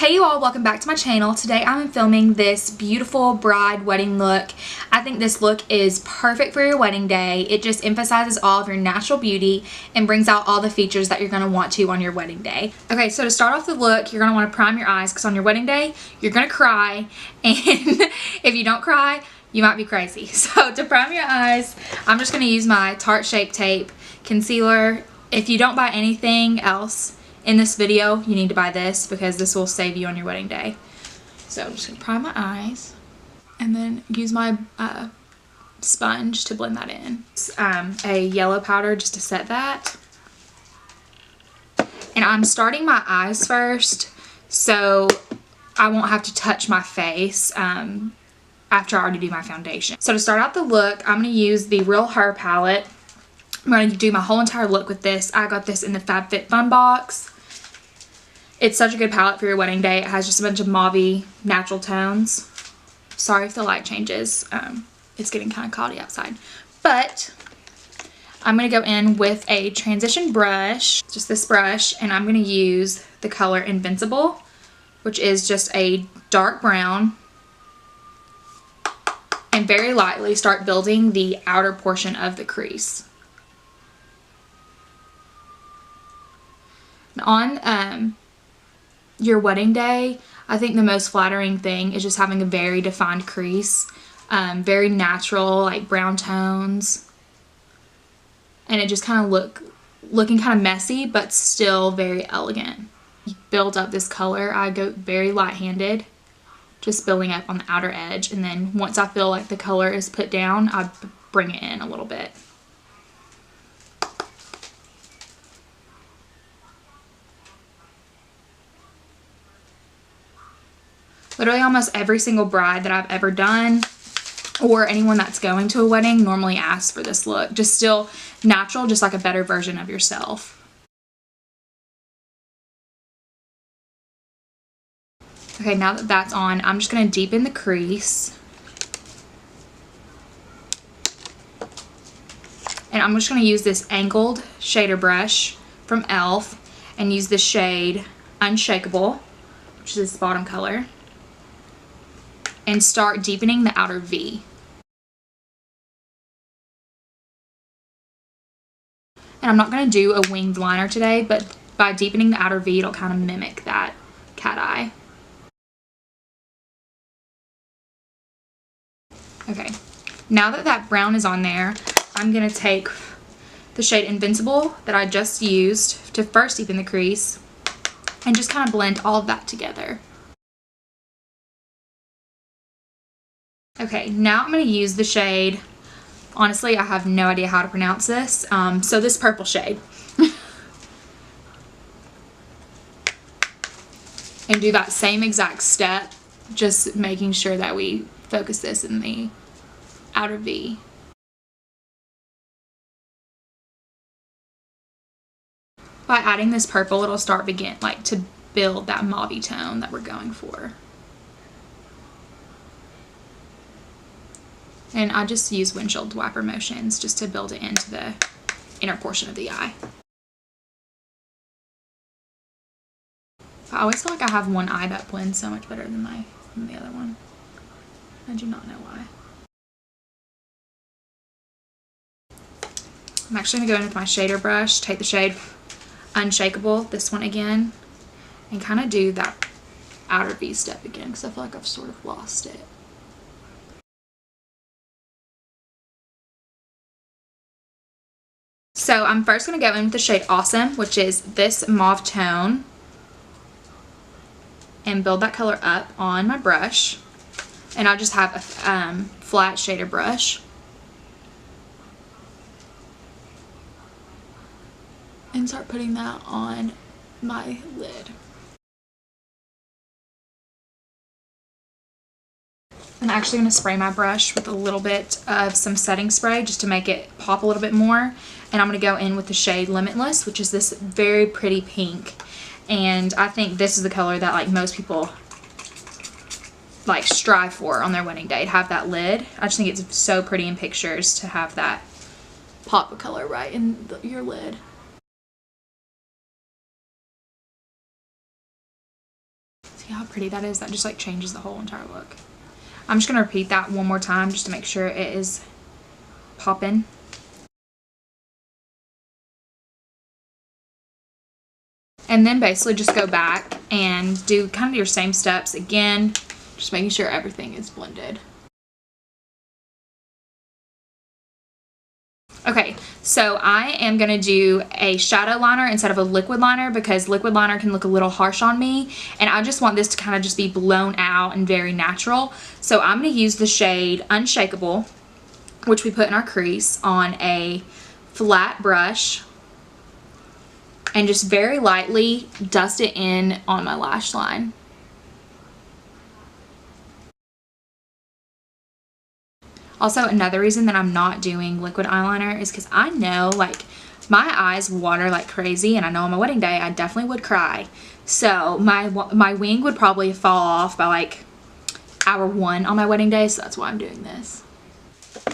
Hey you all, welcome back to my channel. Today I'm filming this beautiful bride wedding look. I think this look is perfect for your wedding day. It just emphasizes all of your natural beauty and brings out all the features that you're going to want to on your wedding day. Okay, so to start off the look, you're going to want to prime your eyes because on your wedding day, you're going to cry, and if you don't cry, you might be crazy. So to prime your eyes, I'm just going to use my Tarte Shape Tape Concealer. If you don't buy anything else in this video, you need to buy this because this will save you on your wedding day. So I'm just going to prime my eyes and then use my sponge to blend that in. A yellow powder just to set that. And I'm starting my eyes first so I won't have to touch my face after I already do my foundation. So to start out the look, I'm going to use the RealHer palette. I'm going to do my whole entire look with this. I got this in the FabFitFun box. It's such a good palette for your wedding day. It has just a bunch of mauve natural tones. Sorry if the light changes. It's getting kind of cloudy outside. But I'm going to go in with a transition brush, just this brush, and I'm going to use the color Invincible, which is just a dark brown, and very lightly start building the outer portion of the crease. On your wedding day, I think the most flattering thing is just having a very defined crease, very natural, like brown tones, and it just kind of looking kind of messy but still very elegant. Build up this color. I go very light-handed, just building up on the outer edge, and then once I feel like the color is put down, I bring it in a little bit. Literally almost every single bride that I've ever done, or anyone that's going to a wedding, normally asks for this look. Just still natural, just like a better version of yourself. Okay, now that that's on, I'm just going to deepen the crease. And I'm just going to use this angled shader brush from e.l.f. and use the shade Unshakable, which is this bottom color, and start deepening the outer V. And I'm not going to do a winged liner today, but by deepening the outer V, it'll kind of mimic that cat eye. Okay, now that that brown is on there, I'm going to take the shade Invincible that I just used to first deepen the crease and just kind of blend all of that together. Okay, now I'm going to use the shade, honestly I have no idea how to pronounce this, so this purple shade. And do that same exact step, just making sure that we focus this in the outer V. By adding this purple, it'll start to build that mauve tone that we're going for. And I just use windshield wiper motions just to build it into the inner portion of the eye. I always feel like I have one eye that blends so much better than the other one. I do not know why. I'm actually going to go in with my shader brush, take the shade Unshakable, this one again, and kind of do that outer V step again because I feel like I've sort of lost it. So I'm first going to go in with the shade Awesome, which is this mauve tone, and build that color up on my brush. And I'll just have a flat shader brush. And start putting that on my lid. I'm actually going to spray my brush with a little bit of some setting spray just to make it pop a little bit more. And I'm going to go in with the shade Limitless, which is this very pretty pink. And I think this is the color that like most people like strive for on their wedding day, to have that lid. I just think it's so pretty in pictures to have that pop of color right in your lid. See how pretty that is? That just like changes the whole entire look. I'm just going to repeat that one more time just to make sure it is popping. And then basically just go back and do kind of your same steps again, just making sure everything is blended. Okay, so I am going to do a shadow liner instead of a liquid liner because liquid liner can look a little harsh on me, and I just want this to kind of just be blown out and very natural. So I'm going to use the shade Unshakable, which we put in our crease, on a flat brush and just very lightly dust it in on my lash line. Also, another reason that I'm not doing liquid eyeliner is because I know, like, my eyes water like crazy, and I know on my wedding day I definitely would cry. So my wing would probably fall off by like hour 1 on my wedding day, so that's why I'm doing this.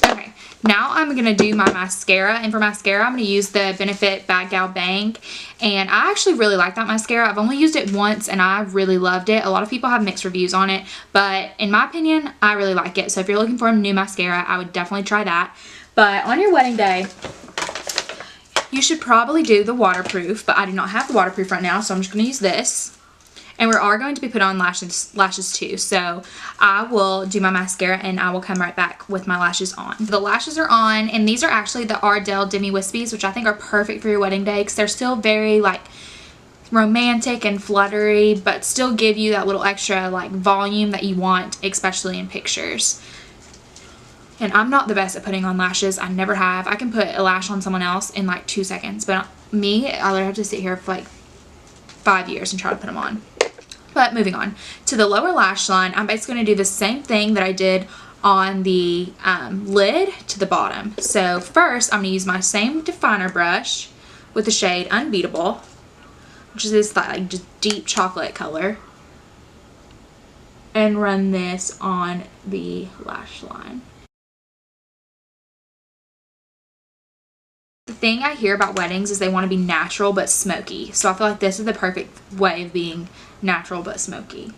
Okay, now I'm going to do my mascara, and for mascara I'm going to use the Benefit Bad Gal Bang, and I actually really like that mascara. I've only used it once and I really loved it. A lot of people have mixed reviews on it, but in my opinion I really like it. So if you're looking for a new mascara, I would definitely try that. But on your wedding day you should probably do the waterproof, but I do not have the waterproof right now, so I'm just going to use this. And we are going to be put on lashes too. So I will do my mascara and I will come right back with my lashes on. The lashes are on, and these are actually the Ardell Demi Wispies, which I think are perfect for your wedding day because they're still very like romantic and fluttery, but still give you that little extra like volume that you want, especially in pictures. And I'm not the best at putting on lashes. I never have. I can put a lash on someone else in like 2 seconds, but me, I literally have to sit here for like 5 years and try to put them on. But moving on to the lower lash line, I'm basically going to do the same thing that I did on the lid to the bottom. So first, I'm going to use my same definer brush with the shade Unbeatable, which is this like just deep chocolate color, and run this on the lash line. The thing I hear about weddings is they want to be natural but smoky. So I feel like this is the perfect way of being natural but smoky.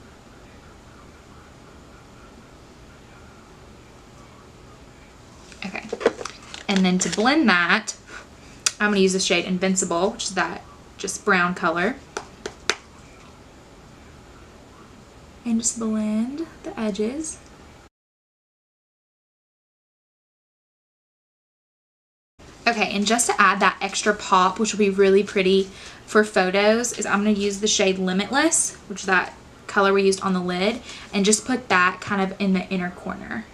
Okay. And then to blend that, I'm going to use the shade Invincible, which is that just brown color. And just blend the edges. Okay, and just to add that extra pop, which will be really pretty for photos, is I'm going to use the shade Limitless, which is that color we used on the lid, and just put that kind of in the inner corner.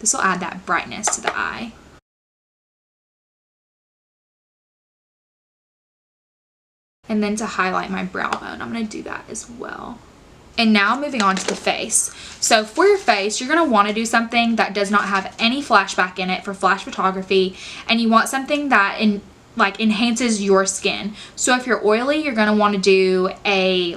This will add that brightness to the eye. And then to highlight my brow bone, I'm going to do that as well. And now moving on to the face. So for your face, you're going to want to do something that does not have any flashback in it for flash photography, and you want something that enhances your skin. So if you're oily, you're going to want to do a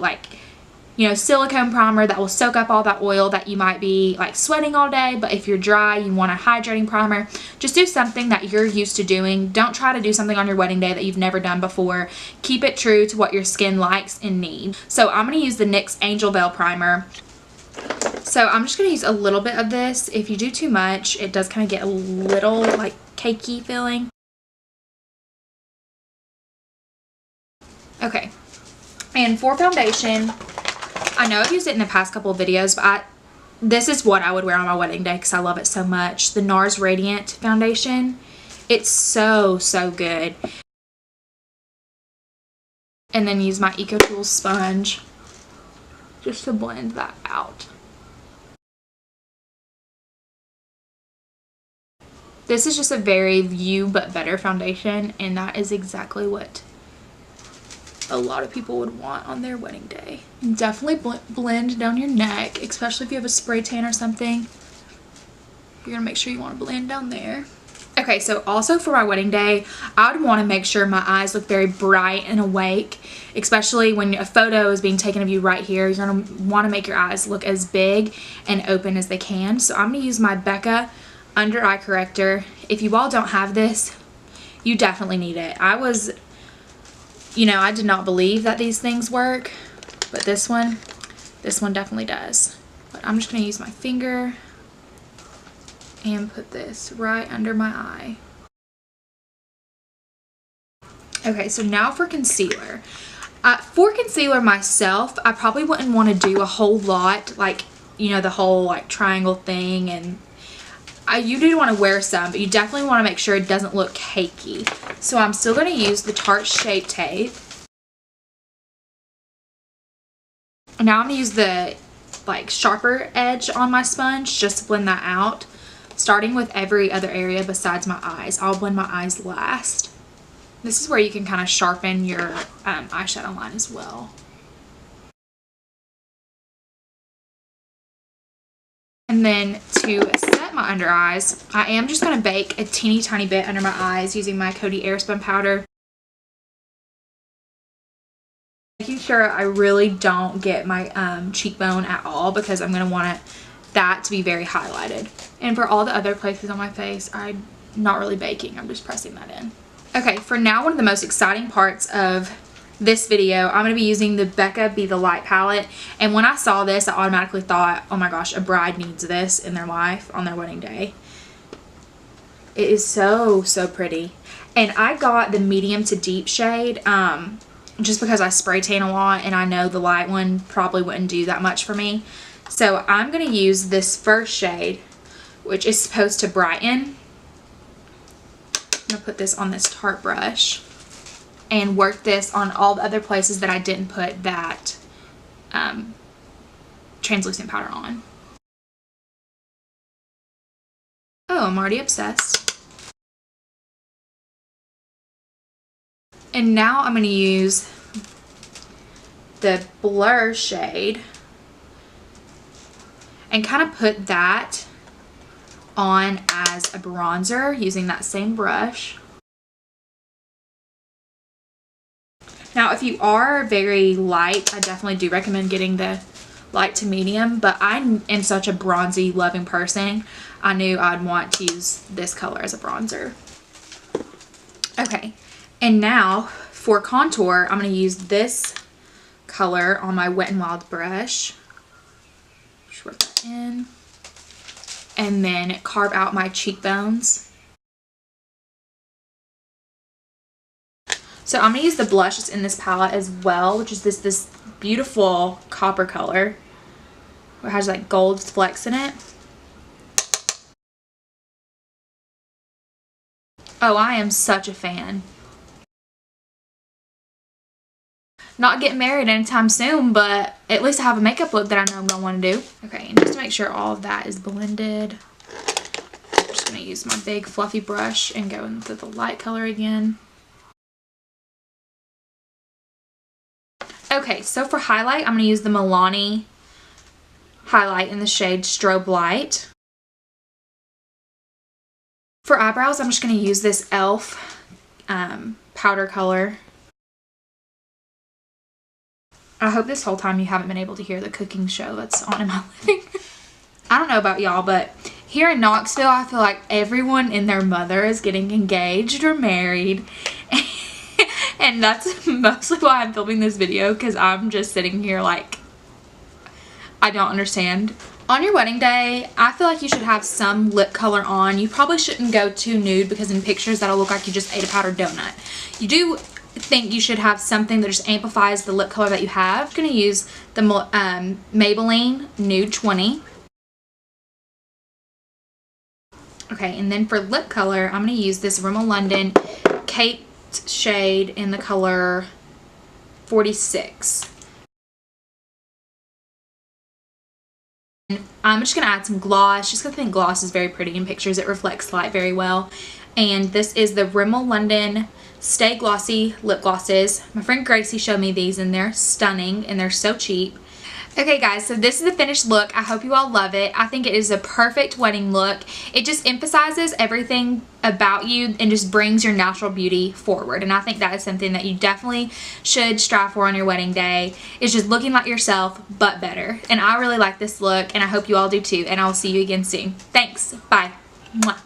silicone primer that will soak up all that oil that you might be like sweating all day. But if you're dry, you want a hydrating primer. Just do something that you're used to doing. Don't try to do something on your wedding day that you've never done before. Keep it true to what your skin likes and needs. So I'm going to use the NYX Angel Veil primer. So I'm just going to use a little bit of this. If you do too much, it does kind of get a little like cakey feeling. Okay, and for foundation, I know I've used it in the past couple of videos, but this is what I would wear on my wedding day because I love it so much. The Nars Radiant foundation. It's so, so good. And then use my Eco Tools sponge just to blend that out. This is just a very you but better foundation, and that is exactly what a lot of people would want on their wedding day. And definitely blend down your neck, especially if you have a spray tan or something. You're gonna make sure you want to blend down there. Okay, so also for my wedding day, I would want to make sure my eyes look very bright and awake, especially when a photo is being taken of you right here. You're gonna want to make your eyes look as big and open as they can. So I'm gonna use my Becca under eye corrector. If you all don't have this, You definitely need it. I was, you know, I did not believe that these things work, but this one definitely does. But I'm just going to use my finger and put this right under my eye. Okay, so now for concealer. For concealer myself, I probably wouldn't want to do a whole lot, like, you know, the whole like triangle thing, and you do want to wear some, but you definitely want to make sure it doesn't look cakey. So I'm still going to use the Tarte Shape Tape. Now I'm going to use the like sharper edge on my sponge just to blend that out, starting with every other area besides my eyes. I'll blend my eyes last. This is where you can kind of sharpen your eyeshadow line as well. And then to set my under eyes, I am just going to bake a teeny tiny bit under my eyes using my Coty Airspun powder. Making sure I really don't get my cheekbone at all, because I'm going to want that to be very highlighted. And for all the other places on my face, I'm not really baking. I'm just pressing that in. Okay, for now, one of the most exciting parts of this video, I'm going to be using the Becca Be the Light palette. And when I saw this, I automatically thought, oh my gosh, a bride needs this in their life on their wedding day. It is so, so pretty. And I got the medium to deep shade just because I spray tan a lot, and I know the light one probably wouldn't do that much for me. So I'm going to use this first shade, which is supposed to brighten. I'm going to put this on this Tarte brush and work this on all the other places that I didn't put that translucent powder on. Oh, I'm already obsessed. And now I'm going to use the blur shade and kind of put that on as a bronzer using that same brush. Now, if you are very light, I definitely do recommend getting the light to medium, but I am such a bronzy loving person, I knew I'd want to use this color as a bronzer. Okay, and now for contour, I'm going to use this color on my Wet n Wild brush. Just work that in. And then carve out my cheekbones. So I'm going to use the blush that's in this palette as well, which is this beautiful copper color. It has like gold flecks in it. Oh, I am such a fan. Not getting married anytime soon, but at least I have a makeup look that I know I'm going to want to do. Okay, and just to make sure all of that is blended, I'm just going to use my big fluffy brush and go into the light color again. Okay, so for highlight, I'm going to use the Milani highlight in the shade Strobelight. For eyebrows, I'm just going to use this e.l.f. powder color. I hope this whole time you haven't been able to hear the cooking show that's on in my living room. I don't know about y'all, but here in Knoxville, I feel like everyone and their mother is getting engaged or married. And that's mostly why I'm filming this video, because I'm just sitting here like, I don't understand. On your wedding day, I feel like you should have some lip color on. You probably shouldn't go too nude, because in pictures that'll look like you just ate a powdered donut. You do think you should have something that just amplifies the lip color that you have. I'm going to use the Maybelline Nude 20. Okay, and then for lip color, I'm going to use this Rimmel London Kate shade in the color 46. I'm just going to add some gloss, just because I think gloss is very pretty in pictures. It reflects light very well. And this is the Rimmel London StayGlossy lip glosses. My friend Gracie showed me these, and they're stunning, and they're so cheap. Okay guys, so this is the finished look. I hope you all love it. I think it is a perfect wedding look. It just emphasizes everything about you and just brings your natural beauty forward. And I think that is something that you definitely should strive for on your wedding day. It's just looking like yourself, but better. And I really like this look, and I hope you all do too. And I will see you again soon. Thanks. Bye. Mwah.